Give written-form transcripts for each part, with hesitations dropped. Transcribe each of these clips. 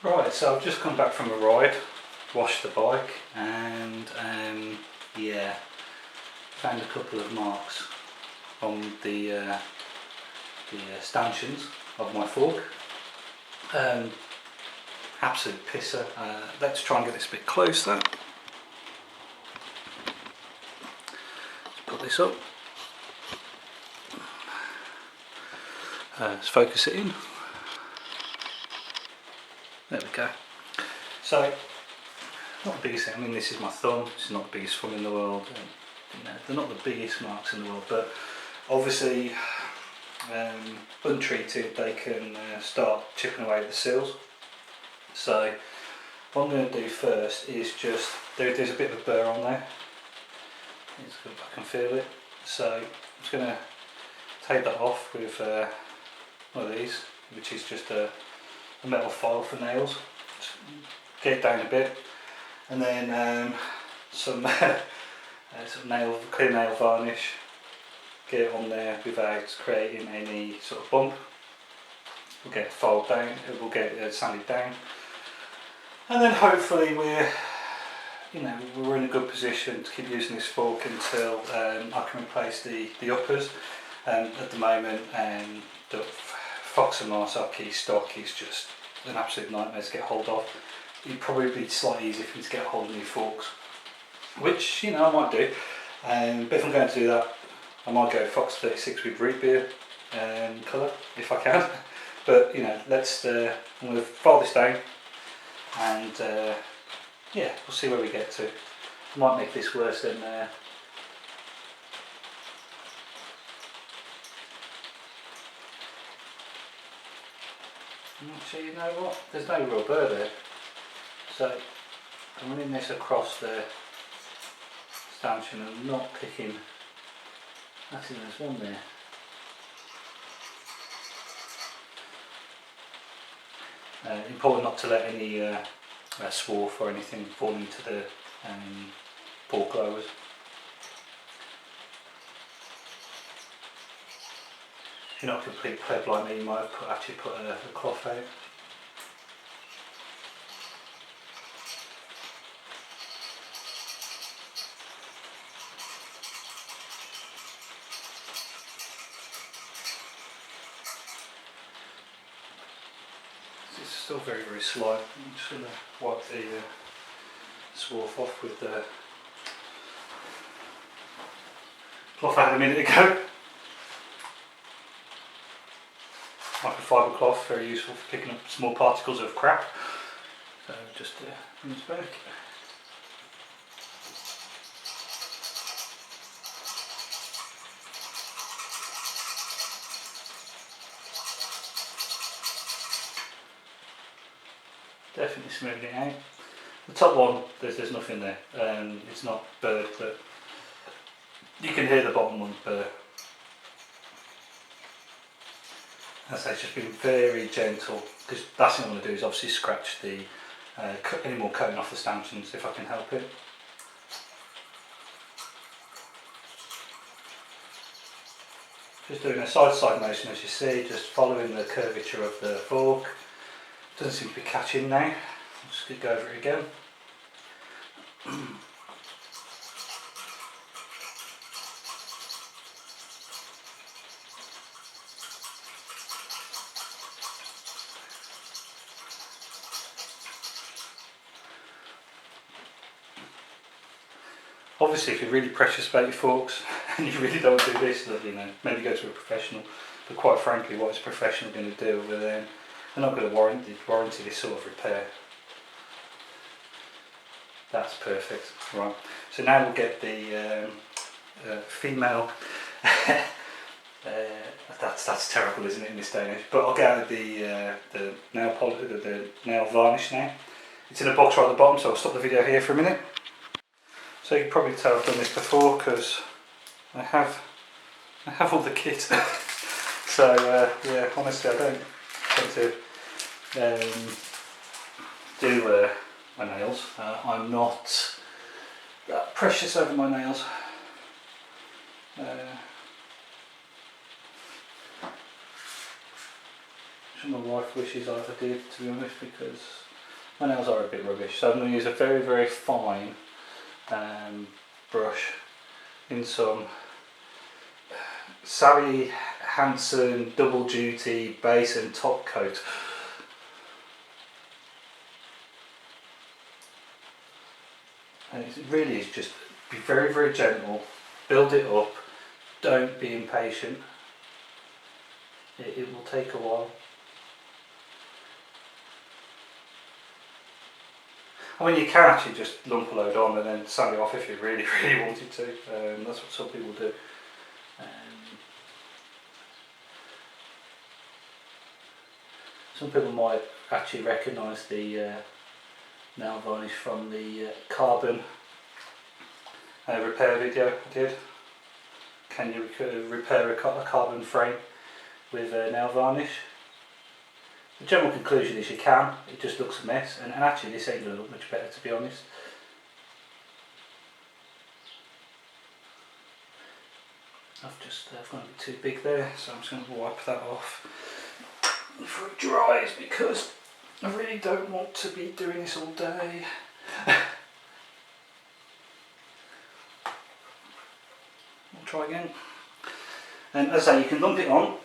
Right, so I've just come back from a ride, washed the bike, and yeah, found a couple of marks on the stanchions of my fork. Absolute pisser. Let's try and get this a bit closer. Let's put this up. Let's focus it in. There we go. So, not the biggest thing. I mean, this is my thumb. It's not the biggest thumb in the world. And, they're not the biggest marks in the world, but obviously, untreated, they can start chipping away at the seals. So, what I'm going to do first is just there's a bit of a burr on there. I can feel it. So, I'm just going to take that off with one of these, which is just a metal file for nails. Just get it down a bit, and then some clear nail varnish. Get it on there without creating any sort of bump. We'll get it filed down. We'll get it sanded down, and then hopefully we're in a good position to keep using this fork until I can replace the uppers. At the moment, the Fox and Marzocchi stock is just an absolute nightmare to get hold of. It'd probably be slightly easier for me to get hold of new forks, which I might do. But if I'm going to do that, I might go Fox 36 with root beer colour if I can. But let's. I'm going to file this down, and yeah, we'll see where we get to. I might make this worse than. Actually, you know what? There's no real burr there. So I'm running this across the stanchion and not picking. Actually, there's one there. Important not to let any swarf or anything fall into the fork blowers. If you're not a complete pleb like me, you might have actually put a cloth out. It's still very, very slight. I'm just going to wipe the swarf off with the cloth I had a minute ago. Microfiber cloth, very useful for picking up small particles of crap. So just bring this back. Definitely smoothing it out. The top one, there's nothing there. It's not burred, but you can hear the bottom one burr. As I say, it's just been very gentle, because last thing I want to do is obviously scratch the any more coating off the stanchions if I can help it. Just doing a side-to-side motion, as you see, just following the curvature of the fork. Doesn't seem to be catching now. I'm just going to go over it again. Obviously, if you're really precious about your forks and you really don't do this, maybe go to a professional. But quite frankly, what is a professional going to do with them? They're not going to warranty this sort of repair. That's perfect. Right. So now we'll get the female. That's terrible, isn't it, in this day and age? But I'll get out the nail varnish now. It's in a box right at the bottom, so I'll stop the video here for a minute. So you can probably tell I've done this before because I have all the kit. So yeah, honestly, I don't tend to do my nails. I'm not that precious over my nails. Which my wife wishes I did, to be honest, because my nails are a bit rubbish, so I'm going to use a very, very fine brush in some Sally Hansen double duty base and top coat. And it really is just be very, very gentle, build it up, don't be impatient. It will take a while. I mean, you can actually just lump a load on and then sand it off if you really, really wanted to. That's what some people do. Some people might actually recognise the nail varnish from the carbon repair video I did. Can you repair a carbon frame with nail varnish? The general conclusion is you can, it just looks a mess, and actually this ain't going to look much better, to be honest. I've gone a bit too big there, so I'm just going to wipe that off before it dries, because I really don't want to be doing this all day. I'll try again. And as I say, you can lump it on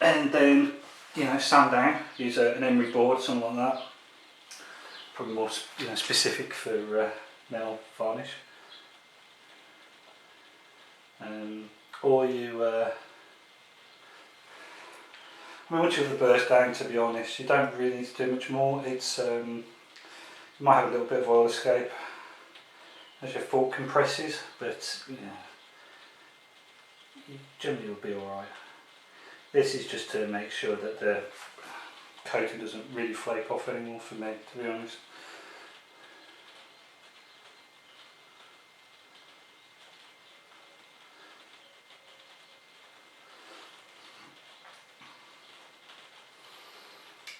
and then, you know, sand down, use an emery board, something like that. Probably more, you know, specific for nail varnish. Or you, I mean, once you have the burst down, to be honest, you don't really need to do much more. It's, you might have a little bit of oil escape as your fork compresses, but you know, you generally will be alright. This is just to make sure that the coating doesn't really flake off anymore for me, to be honest.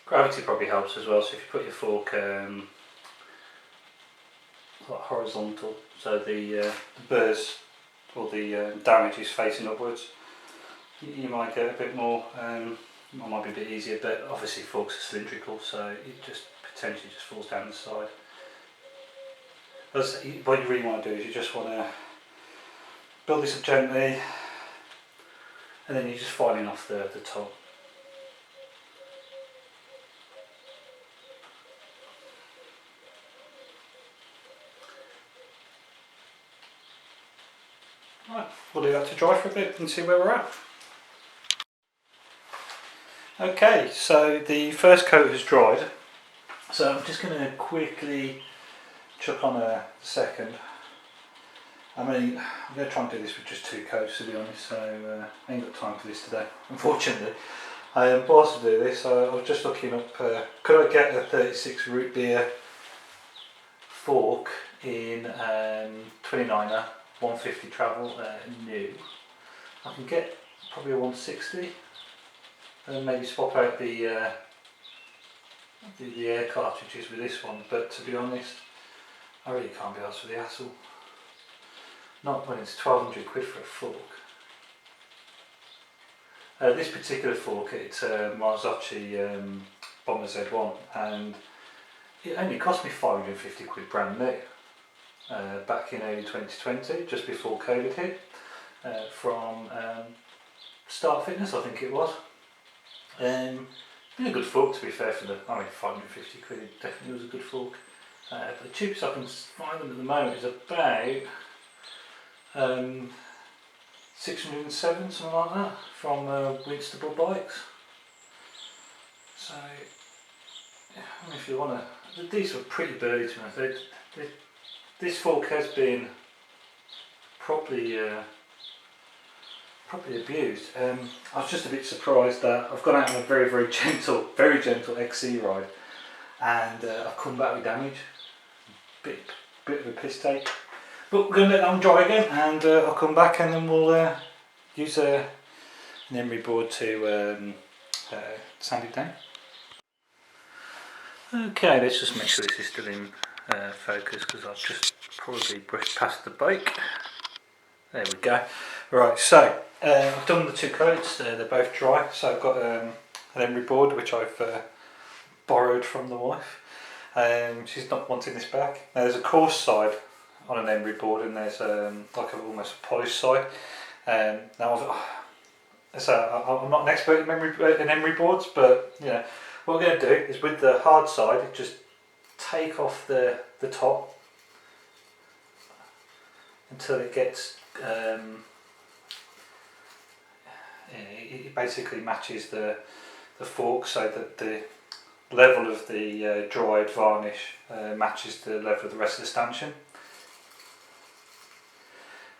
Gravity probably helps as well, so if you put your fork like horizontal, so the burrs or the damage is facing upwards, you might get a bit more, it might be a bit easier, but obviously forks are cylindrical, so it just potentially just falls down the side. What you really want to do is you just want to build this up gently, and then you're just filing off the top. Right, we'll leave that to dry for a bit and see where we're at. Okay, so the first coat has dried, so I'm just going to quickly chuck on a second. I mean, I'm going to try and do this with just 2 coats, to be honest, so I ain't got time for this today, unfortunately. But whilst I do this, I was just looking up, could I get a 36 root beer fork in 29er 150 travel new? I can get probably a 160 and maybe swap out the air cartridges with this one, but to be honest, I really can't be asked for the hassle. Not when it's 1200 quid for a fork. This particular fork, it's a Marzocchi Bomber Z1, and it only cost me 550 quid brand new. Back in early 2020, just before COVID hit, from Start Fitness, I think it was. Been a good fork, to be fair, for the, I mean, 550 quid, it definitely was a good fork. The cheapest I can find them at the moment is about 607, something like that, from Winstable Bikes. So, I mean, if you want to, these were pretty burly to me. This fork has been properly abused. I was just a bit surprised that I've gone out on a very, very gentle XC ride, and I've come back with damage. Bit of a piss take. But we're going to let that one dry again, and I'll come back and then we'll use an emery board to sand it down. Okay, let's just make sure this is still in focus, because I've just probably brushed past the bike. There we go. Right, so I've done the 2 coats, they're both dry, so I've got an emery board which I've borrowed from the wife, She's not wanting this back. Now there's a coarse side on an emery board, and there's like almost a polished side. Now I'm not an expert in emery boards, but you know what we're going to do is with the hard side, just take off the top until it gets it basically matches the fork, so that the level of the dried varnish matches the level of the rest of the stanchion.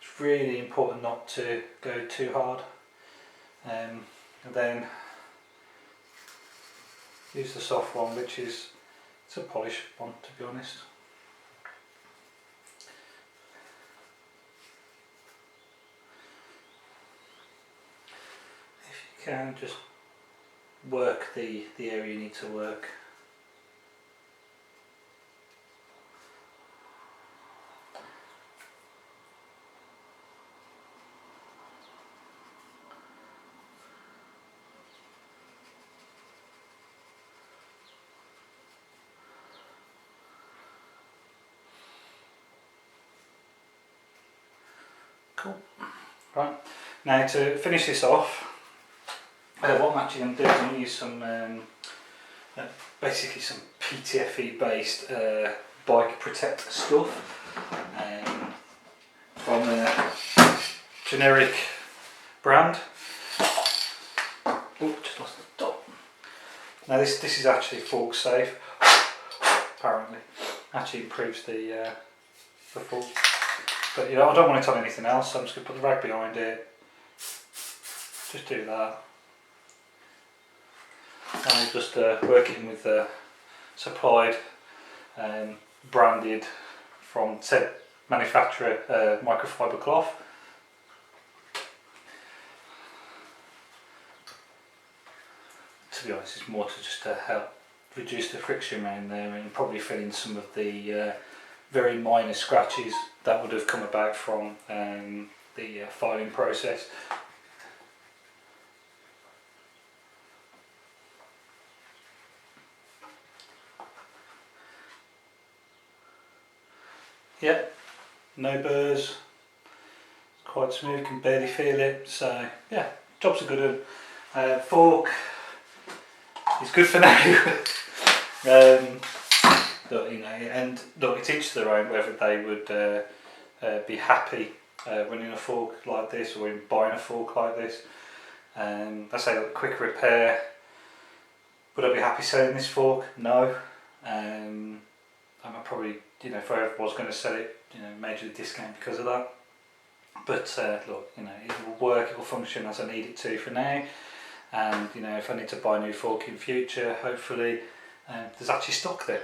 It's really important not to go too hard, and then use the soft one, which is it's a polished one, to be honest. If you can, just work the area you need to work. Cool. Right, now to finish this off, what I'm actually going to do is I'm going to use some basically some PTFE based bike protect stuff from a generic brand. Oh, just lost the top. Now this is actually fork safe. Apparently, actually improves the fork. But you know, I don't want it on anything else, so I'm just going to put the rag behind it. Just do that. And I'll just work it in with the supplied, branded from said manufacturer microfiber cloth. To be honest, it's more to just help reduce the friction around there and probably fill in some of the very minor scratches that would have come about from the filing process. Yep, no burrs, quite smooth, can barely feel it, so yeah, job's a good one. Fork is good for now. Look, you know, and look, it's each their own whether they would be happy running a fork like this or in buying a fork like this. I say, look, quick repair. Would I be happy selling this fork? No. I'm probably, you know, if I was going to sell it, you know, majorly discount because of that. But look, you know, it will work, it will function as I need it to for now. And you know, if I need to buy a new fork in future, hopefully there's actually stock there.